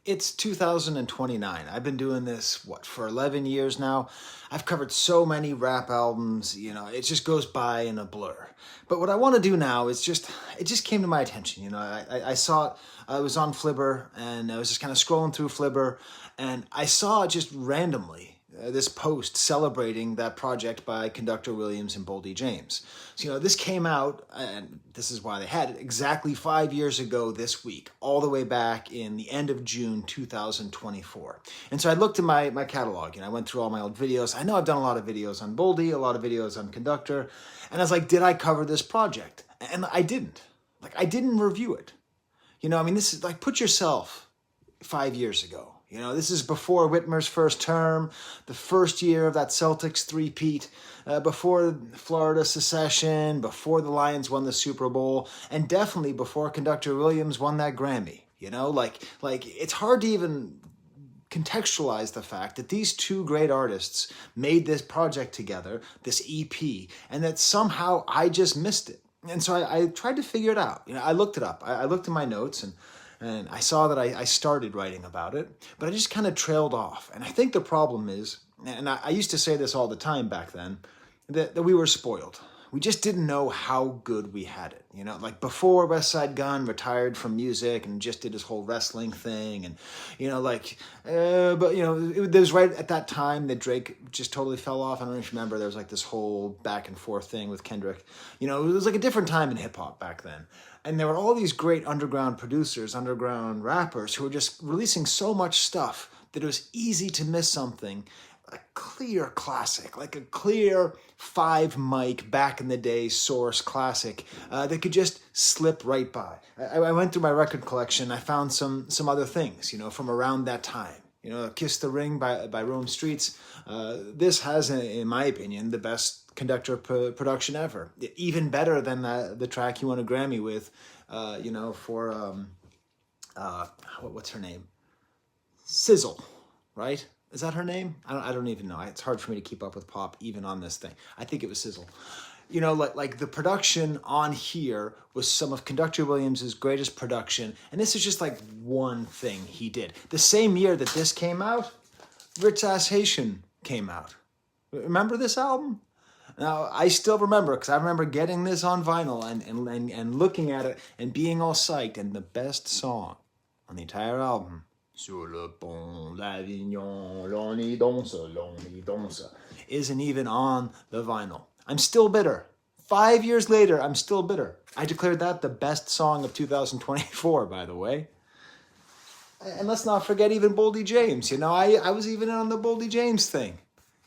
It's 2029. I've been doing this, for 11 years now. I've covered so many rap albums, it just goes by in a blur. But what I want to do now is it just came to my attention. I saw it, I was on Flibber, and I was just kind of scrolling through Flibber, and I saw just randomly this post celebrating that project by Conductor Williams and Boldy James. So, this came out, and this is why they had it, exactly 5 years ago this week, all the way back in the end of June 2024. And so I looked at my catalog, and I went through all my old videos. I know I've done a lot of videos on Boldy, a lot of videos on Conductor, and I was like, did I cover this project? And I didn't. I didn't review it. This is put yourself 5 years ago. This is before Whitmer's first term, the first year of that Celtics three-peat, before Florida secession, before the Lions won the Super Bowl, and definitely before Conductor Williams won that Grammy. It's hard to even contextualize the fact that these two great artists made this project together, this EP, and that somehow I just missed it. And so I tried to figure it out. I looked it up. I looked at my notes, and I saw that I started writing about it, but I just kind of trailed off. And I think the problem is, and I used to say this all the time back then, that we were spoiled. We just didn't know how good we had it. Before West Side Gun retired from music and just did his whole wrestling thing. And, it was right at that time that Drake just totally fell off. I don't know if you remember, there was this whole back and forth thing with Kendrick. It was a different time in hip hop back then. And there were all these great underground producers, underground rappers who were just releasing so much stuff that it was easy to miss something. A clear classic, a clear 5 mic back in the day source classic that could just slip right by. I went through my record collection. I found some other things, from around that time. Kiss the Ring by Rome Streets. This has, in my opinion, the best Conductor production ever. Even better than the track he won a Grammy with, for, what's her name? Sizzle, right? Is that her name? I don't even know. It's hard for me to keep up with pop even on this thing. I think it was Sizzle. The production on here was some of Conductor Williams' greatest production. And this is just one thing he did. The same year that this came out, Ritz Ass Haitian came out. Remember this album? Now, I still remember, because I remember getting this on vinyl and looking at it and being all psyched. And the best song on the entire album, Sur le pont d'Avignon, l'on y danse, isn't even on the vinyl. I'm still bitter. 5 years later, I'm still bitter. I declared that the best song of 2024, by the way. And let's not forget even Boldy James. I was even on the Boldy James thing.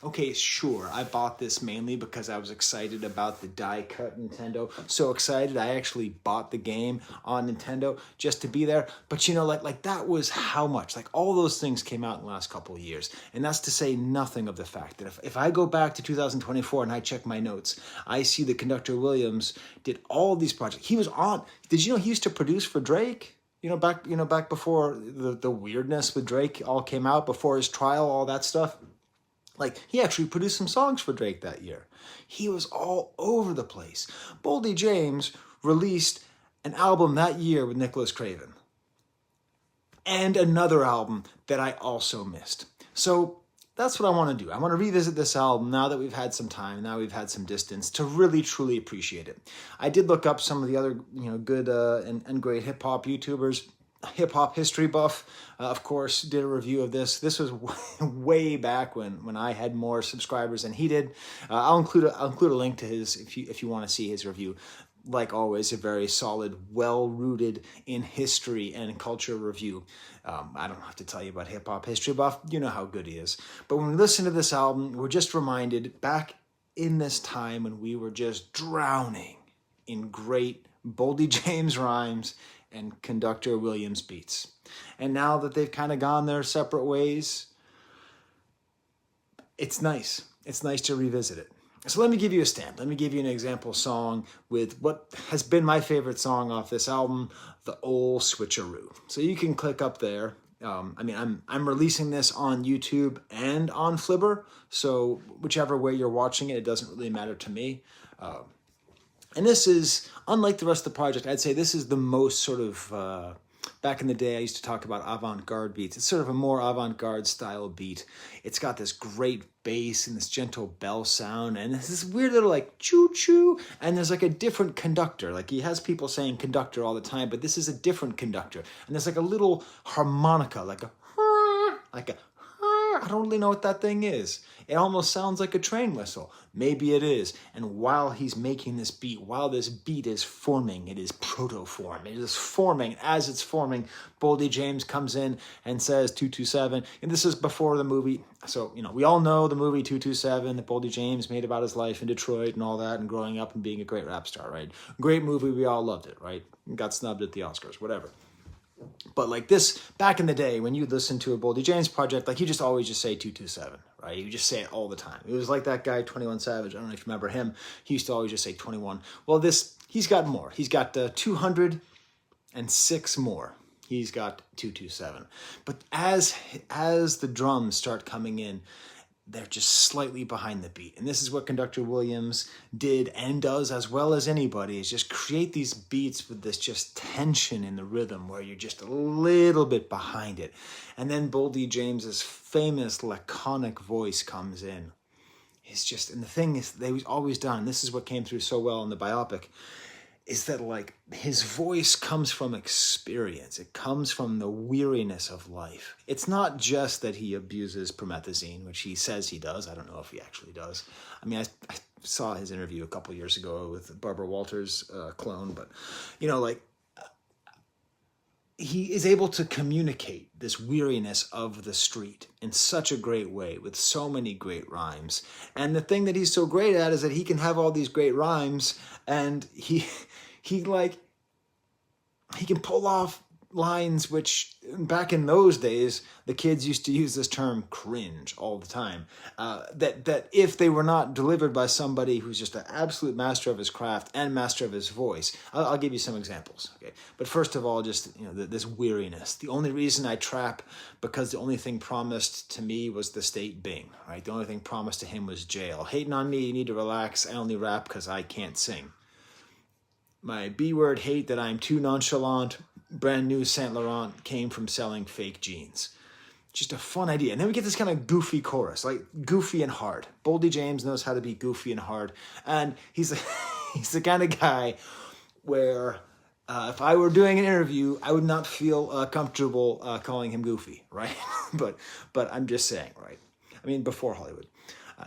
Okay, sure, I bought this mainly because I was excited about the die-cut Nintendo. So excited, I actually bought the game on Nintendo just to be there. But that was how much. All those things came out in the last couple of years. And that's to say nothing of the fact that if I go back to 2024 and I check my notes, I see that Conductor Williams did all these projects. He was on, did you know he used to produce for Drake? Back before the weirdness with Drake all came out, before his trial, all that stuff. He actually produced some songs for Drake that year. He was all over the place. Boldy James released an album that year with Nicholas Craven. And another album that I also missed. So that's what I want to do. I want to revisit this album now that we've had some time, now we've had some distance, to really, truly appreciate it. I did look up some of the other good and great hip-hop YouTubers. Hip Hop History Buff, of course, did a review of this. This was way back when I had more subscribers than he did. I'll include a link to his if you want to see his review. Like always, a very solid, well-rooted in history and culture review. I don't have to tell you about Hip Hop History Buff. You know how good he is. But when we listen to this album, we're just reminded back in this time when we were just drowning in great Boldy James rhymes and Conductor Williams beats. And now that they've kind of gone their separate ways, it's nice. It's nice to revisit it. So let me give you a stamp. Let me give you an example song with what has been my favorite song off this album, the Old Switcheroo. So you can click up there. I'm releasing this on YouTube and on Flibber, so whichever way you're watching it, it doesn't really matter to me. And this is, unlike the rest of the project, I'd say this is the most sort of back in the day, I used to talk about avant-garde beats. It's sort of a more avant-garde style beat. It's got this great bass and this gentle bell sound, and it's this weird little like choo-choo, and there's like a different conductor. Like he has people saying conductor all the time, but this is a different conductor. And there's like a little harmonica, like a I don't really know what that thing is. It almost sounds like a train whistle. Maybe it is. And while he's making this beat, while this beat is forming, it is proto-form. It is forming. As it's forming, Boldy James comes in and says 227. And this is before the movie. So, we all know the movie 227 that Boldy James made about his life in Detroit and all that and growing up and being a great rap star, right? Great movie. We all loved it, right? Got snubbed at the Oscars, whatever. But like this, back in the day, when you listen to a Boldy James project, like you just always just say 227, right? You just say it all the time. It was like that guy, 21 Savage. I don't know if you remember him. He used to always just say 21. Well, he's got more. He's got 206 more. He's got 227. But as the drums start coming in, they're just slightly behind the beat. And this is what Conductor Williams did and does as well as anybody, is just create these beats with this just tension in the rhythm where you're just a little bit behind it. And then Boldy James's famous laconic voice comes in. It's just, and the thing is, they've always done, and this is what came through so well in the biopic, is that like his voice comes from experience. It comes from the weariness of life. It's not just that he abuses promethazine, which he says he does. I don't know if he actually does. I mean, I saw his interview a couple years ago with Barbara Walters' clone, but he is able to communicate this weariness of the street in such a great way with so many great rhymes. And the thing that he's so great at is that he can have all these great rhymes and he can pull off lines which back in those days the kids used to use this term cringe all the time, that if they were not delivered by somebody who's just an absolute master of his craft and master of his voice. I'll give you some examples, okay? But first of all, just this weariness. The only reason I trap because the only thing promised to me was the state Bing, right? The only thing promised to him was jail. Hating on me, you need to relax. I only rap because I can't sing. My B-word hate that I'm too nonchalant. Brand new Saint Laurent came from selling fake jeans. Just a fun idea. And then we get this kind of goofy chorus, like goofy and hard. Boldy James knows how to be goofy and hard. And he's the kind of guy where if I were doing an interview, I would not feel comfortable calling him goofy, right? but I'm just saying, right? I mean, before Hollywood.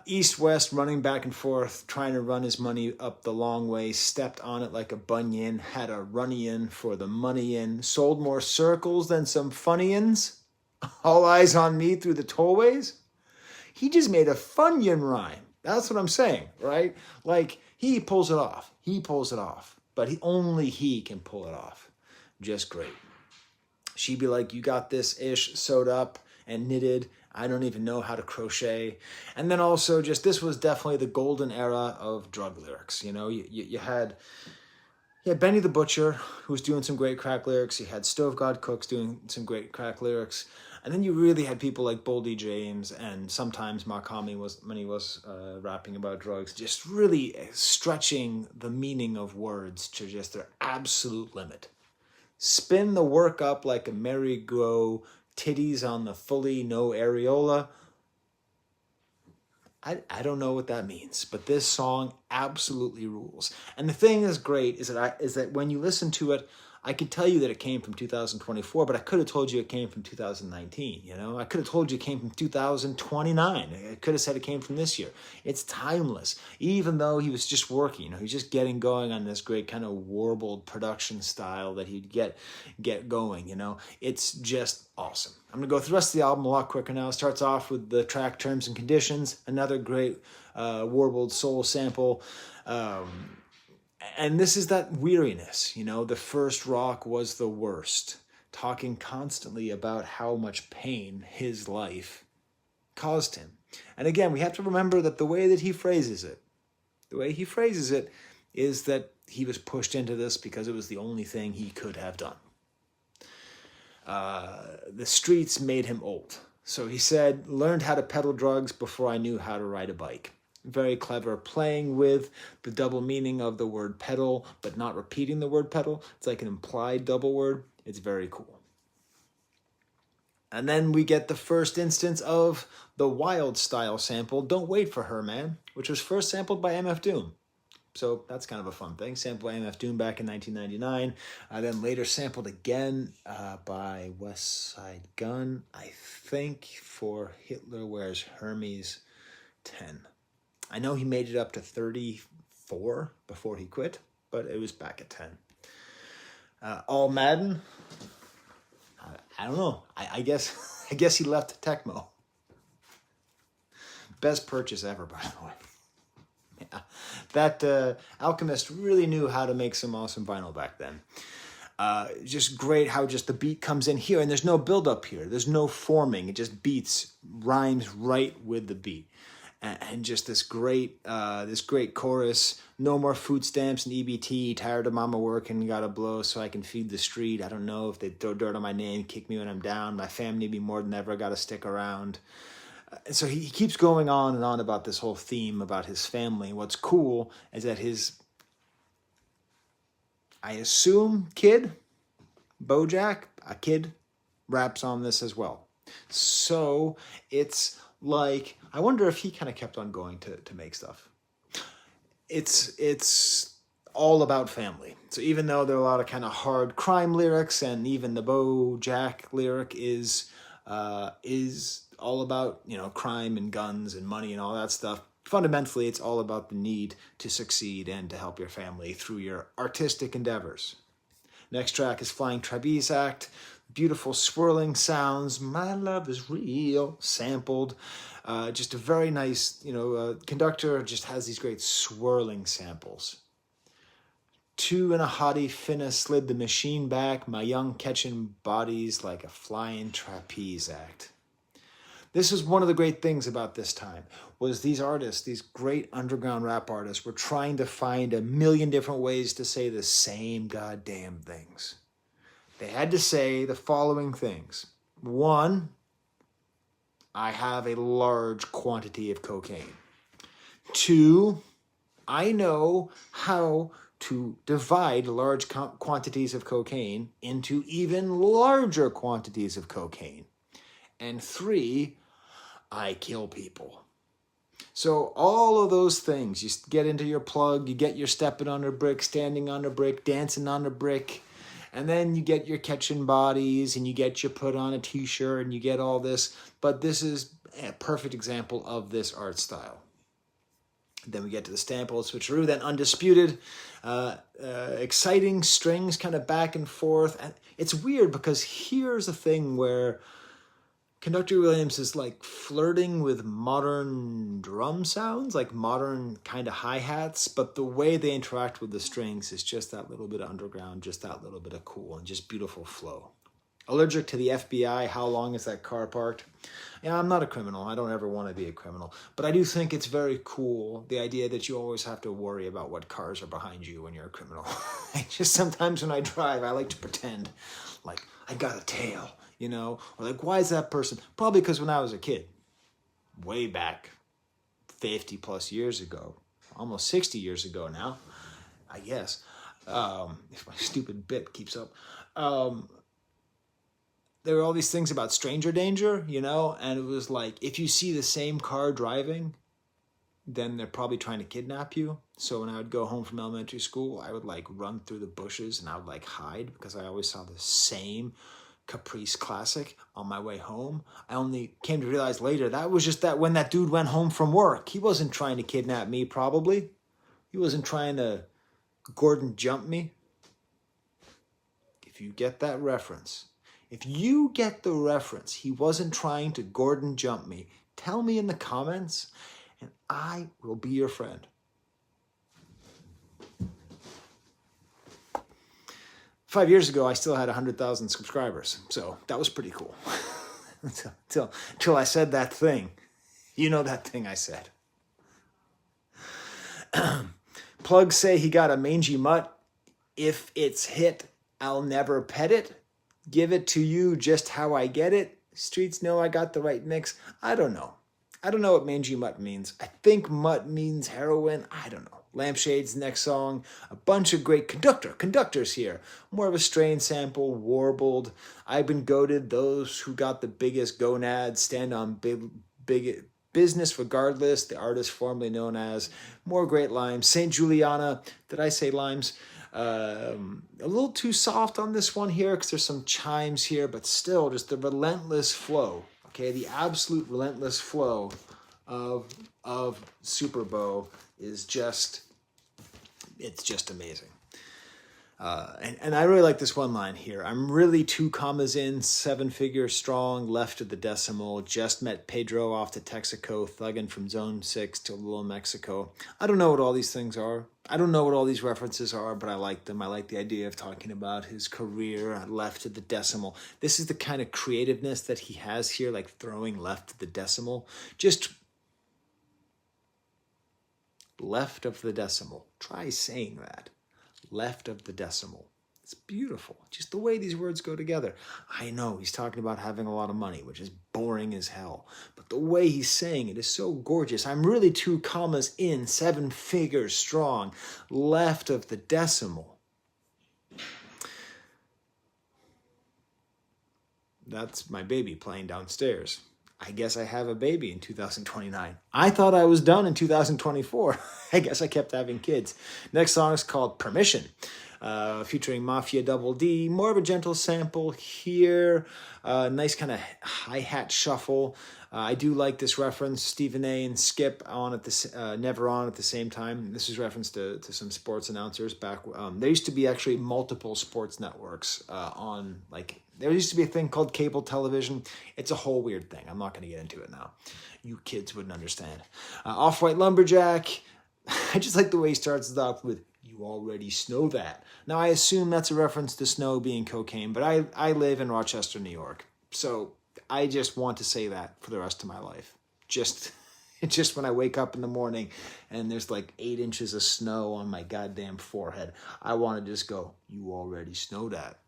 East-west, running back and forth, trying to run his money up the long way, stepped on it like a bunion, had a runny-in for the money-in, sold more circles than some funny-ins, all eyes on me through the tollways. He just made a funyun rhyme. That's what I'm saying, right? Like, he pulls it off. He pulls it off. But only he can pull it off. Just great. She'd be like, you got this ish sewed up and knitted. I don't even know how to crochet. And then also just, this was definitely the golden era of drug lyrics. You had Benny the Butcher, who was doing some great crack lyrics. You had Stove God Cooks doing some great crack lyrics. And then you really had people like Boldy James and sometimes Makami when he was rapping about drugs, just really stretching the meaning of words to just their absolute limit. Spin the work up like a merry-go, titties on the fully, no areola. I don't know what that means, but this song absolutely rules. And the thing that's great is that when you listen to it, I could tell you that it came from 2024, but I could have told you it came from 2019, I could have told you it came from 2029. I could have said it came from this year. It's timeless. Even though he was just working, he was just getting going on this great kind of warbled production style that he'd get going, It's just awesome. I'm going to go through the rest of the album a lot quicker now. It starts off with the track Terms and Conditions, another great warbled soul sample. And this is that weariness, the first rock was the worst, talking constantly about how much pain his life caused him. And again, we have to remember that the way he phrases it is that he was pushed into this because it was the only thing he could have done. The streets made him old. So he said, learned how to peddle drugs before I knew how to ride a bike. Very clever, playing with the double meaning of the word pedal, but not repeating the word pedal. It's like an implied double word. It's very cool. And then we get the first instance of the Wild style sample, Don't Wait for Her, Man, which was first sampled by MF Doom. So that's kind of a fun thing. Sampled by MF Doom back in 1999. Then later sampled again by West Side Gun, I think, for Hitler Wears Hermes 10. I know he made it up to 34 before he quit, but it was back at 10. All Madden, I don't know. I guess he left Tecmo. Best purchase ever, by the way. Yeah, that Alchemist really knew how to make some awesome vinyl back then. Just great how just the beat comes in here, and there's no build up here. There's no forming. It just rhymes right with the beat. And just this great chorus. No more food stamps and EBT. Tired of mama working, gotta blow so I can feed the street. I don't know if they throw dirt on my name, kick me when I'm down. My family need me more than ever. Gotta stick around. And so he keeps going on and on about this whole theme about his family. What's cool is that his, I assume, kid, Bojack, a kid, raps on this as well. So it's like, I wonder if he kind of kept on going to make stuff. It's all about family. So even though there are a lot of kind of hard crime lyrics, and even the Bojack lyric is all about, crime and guns and money and all that stuff, fundamentally it's all about the need to succeed and to help your family through your artistic endeavors. Next track is Flying Trapeze Act. Beautiful swirling sounds. My love is real. Sampled. Just a very nice, Conductor just has these great swirling samples. Two and a hottie finna slid the machine back. My young catching bodies like a flying trapeze act. This is one of the great things about this time, was these artists, these great underground rap artists, were trying to find a million different ways to say the same goddamn things. They had to say the following things. 1, I have a large quantity of cocaine. 2, I know how to divide large quantities of cocaine into even larger quantities of cocaine. And 3, I kill people. So all of those things, you get into your plug, you get your stepping on a brick, standing on a brick, dancing on a brick, and then you get your catching bodies, and you get your put on a t-shirt, and you get all this. But this is a perfect example of this art style. Then we get to the stamp, Old Switcheroo, then Undisputed. Exciting strings kind of back and forth. And it's weird because here's a thing where Conductor Williams is like flirting with modern drum sounds, like modern kind of hi-hats, but the way they interact with the strings is just that little bit of underground, just that little bit of cool, and just beautiful flow. Allergic to the FBI, How Long Is That Car Parked? Yeah, I'm not a criminal. I don't ever want to be a criminal. But I do think it's very cool, the idea that you always have to worry about what cars are behind you when you're a criminal. Just sometimes when I drive, I like to pretend like I got a tail. Or like, why is that person? Probably because when I was a kid, way back 50 plus years ago, almost 60 years ago now, I guess, if my stupid bit keeps up, there were all these things about stranger danger, and it was like, if you see the same car driving, then they're probably trying to kidnap you. So when I would go home from elementary school, I would like run through the bushes and I would like hide because I always saw the same Caprice Classic on my way home. I only came to realize later that was just that when that dude went home from work, he wasn't trying to kidnap me, probably. He wasn't trying to Gordon jump me. If you get that reference, if you get the reference, he wasn't trying to Gordon jump me, tell me in the comments and I will be your friend. 5 years ago, I still had 100,000 subscribers, so that was pretty cool. Until I said that thing. That thing I said. Plugs say he got a mangy mutt. If it's hit, I'll never pet it. Give it to you just how I get it. Streets know I got the right mix. I don't know. I don't know what mangy mutt means. I think mutt means heroin. I don't know. Lampshades, next song. A bunch of great conductors here. More of a strain sample, warbled. I've been goated. Those who got the biggest gonads stand on big business regardless. The artist formerly known as. More great limes. St. Juliana. Did I say limes? A little too soft on this one here because there's some chimes here, but still just the relentless flow. Okay, the absolute relentless flow of Super Bow is just, it's just amazing. And I really like this one line here. I'm really 2 commas in, 7 figures strong, left of the decimal. Just met Pedro off to Texaco, thugging from Zone 6 to Little Mexico. I don't know what all these things are. I don't know what all these references are, but I like them. I like the idea of talking about his career, left of the decimal. This is the kind of creativeness that he has here, like throwing left of the decimal. Just left of the decimal. Try saying that. Left of the decimal. It's beautiful. Just the way these words go together. I know he's talking about having a lot of money, which is boring as hell. But the way he's saying it is so gorgeous. I'm really 2 commas in, 7 figures strong, left of the decimal. That's my baby playing downstairs. I guess I have a baby in 2029. I thought I was done in 2024. I guess I kept having kids. Next song is called Permission, featuring Mafia Double D. More of a gentle sample here. Nice kind of hi-hat shuffle. I do like this reference. Stephen A. and Skip on at the never on at the same time. This is reference to some sports announcers back. There used to be actually multiple sports networks on, like, there used to be a thing called cable television. It's a whole weird thing. I'm not going to get into it now. You kids wouldn't understand. Off-White Lumberjack. I just like the way he starts it off with, "You already snow that." Now, I assume that's a reference to snow being cocaine, but I live in Rochester, New York. So I just want to say that for the rest of my life. Just when I wake up in the morning and there's like 8 inches of snow on my goddamn forehead, I want to just go, "You already snow that."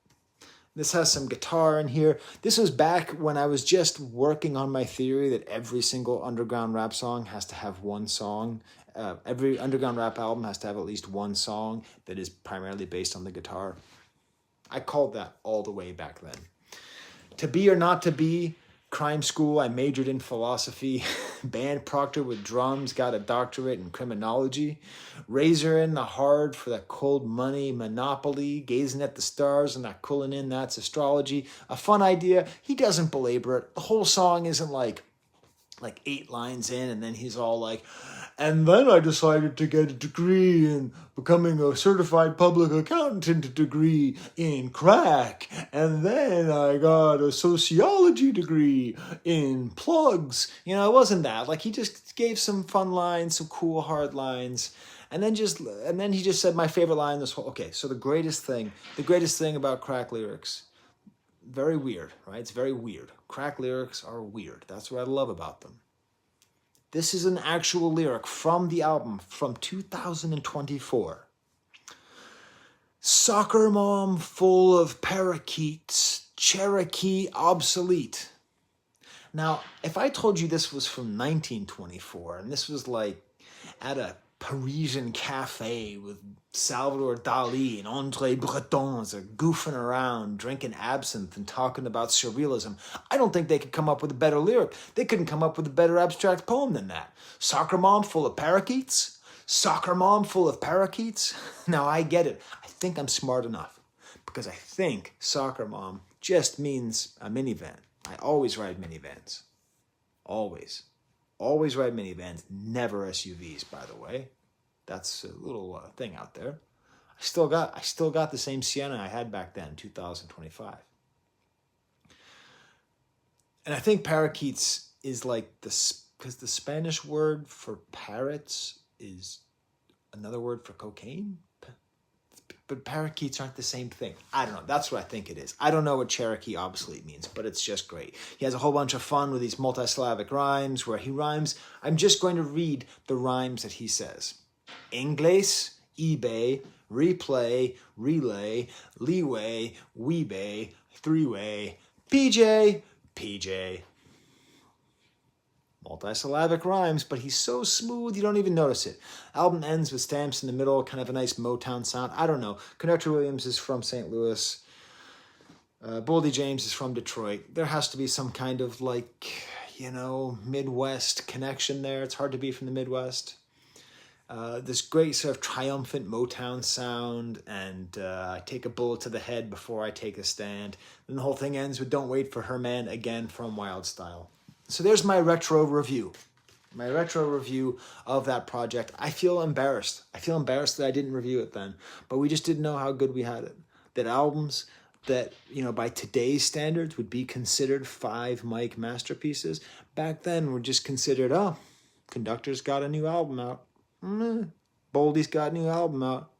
This has some guitar in here. This was back when I was just working on my theory that every single underground rap song has to have one song. Every underground rap album has to have at least one song that is primarily based on the guitar. I called that all the way back then. To Be or Not to Be, crime school, I majored in philosophy. Band proctor with drums, got a doctorate in criminology. Razor in the hard for that cold money, monopoly, gazing at the stars and not cooling in, that's astrology. A fun idea. He doesn't belabor it. The whole song isn't like 8 lines in and then he's all like, "And then I decided to get a degree in becoming a certified public accountant degree in crack. And then I got a sociology degree in plugs." You know, it wasn't that. Like, he just gave some fun lines, some cool hard lines. And then he just said my favorite line in this whole, okay, so the greatest thing about crack lyrics, very weird, right? It's very weird. Crack lyrics are weird. That's what I love about them. This is an actual lyric from the album from 2024. "Soccer mom full of parakeets, Cherokee obsolete." Now, if I told you this was from 1924 and this was like at a Parisian cafe with Salvador Dali and André Breton goofing around, drinking absinthe and talking about surrealism, I don't think they could come up with a better lyric. They couldn't come up with a better abstract poem than that. Soccer mom full of parakeets? Soccer mom full of parakeets? Now, I get it. I think I'm smart enough because I think soccer mom just means a minivan. I always ride minivans. Always. Always ride minivans, never SUVs, by the way. That's a little thing out there. I still got the same Sienna I had back then, 2025. And I think parakeets is like because the Spanish word for parrots is another word for cocaine. But parakeets aren't the same thing. I don't know. That's what I think it is. I don't know what Cherokee obsolete means, but it's just great. He has a whole bunch of fun with these multisyllabic rhymes where he rhymes. I'm just going to read the rhymes that he says. Inglés, eBay, replay, relay, leeway, weebay, three-way, PJ, PJ. multisyllabic rhymes, but he's so smooth you don't even notice it. Album ends with stamps in the middle, kind of a nice Motown sound. I don't know. Conductor Williams is from St. Louis. Boldy James is from Detroit. There has to be some kind of like, you know, Midwest connection there. It's hard to be from the Midwest. This great sort of triumphant Motown sound, and I take a bullet to the head before I take a stand. Then the whole thing ends with Don't Wait for Her Man again from Wild Style. So there's my retro review. My retro review of that project. I feel embarrassed. I feel embarrassed that I didn't review it then, but we just didn't know how good we had it. That albums that, you know, by today's standards would be considered 5 mic masterpieces, back then were just considered, oh, Conductor's got a new album out. Boldy's got a new album out.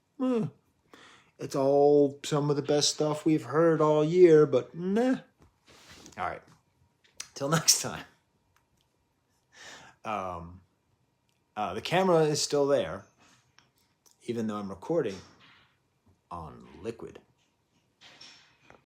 It's all some of the best stuff we've heard all year, but nah. All right. Till next time. The camera is still there, even though I'm recording on liquid.